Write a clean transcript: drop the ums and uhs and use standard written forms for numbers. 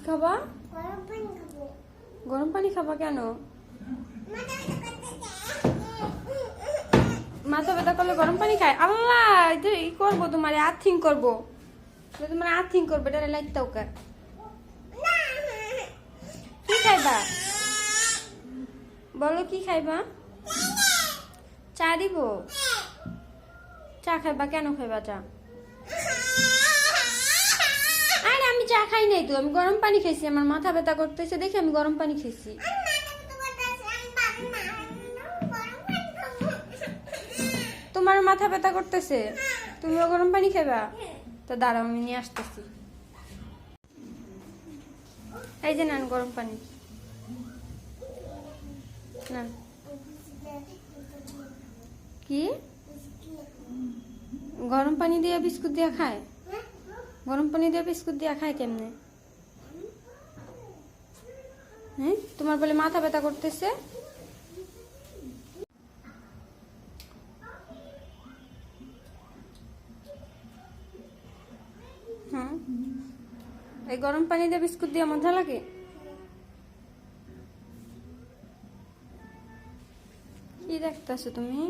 খাবা? গরম পানি খাবো। গরম পানি খাবা কেন? মাথা ব্যথা করলে গরম পানি খায়? আল্লাহ, এটা ই করবো, তোমার আর্থিং করবো, তোমার আর্থিং করবো, এটা লাইটটাও কার। কি খাইবা বলো, কি খাইবা? চা দিব? চা খাইবা? কেন খাইবা চা? আরে আমি চা খাই নাই তো, আমি গরম পানি খাইছি। আমার মাথা ব্যথা করতেছে দেখে আমি গরম পানি খাইছি। তোমার মাথা ব্যথা করতেছে, তুমিও গরম পানি খাইবা? তো দাঁড়াও, আমি নিয়ে আসতেছি। এই যে নেন গরম পানি, নেন। কি গরম পানি দিয়ে বিস্কুট দিয়ে খায়? গরম পানি দিয়ে বিস্কুট দিয়ে খায় কেমনে? হ্যাঁ, তোমার বলে মাথা ব্যথা করতেছে? হ্যাঁ, এই গরম পানি দিয়ে বিস্কুট দিয়ে মজা লাগে? কি দেখতেছো তুমি?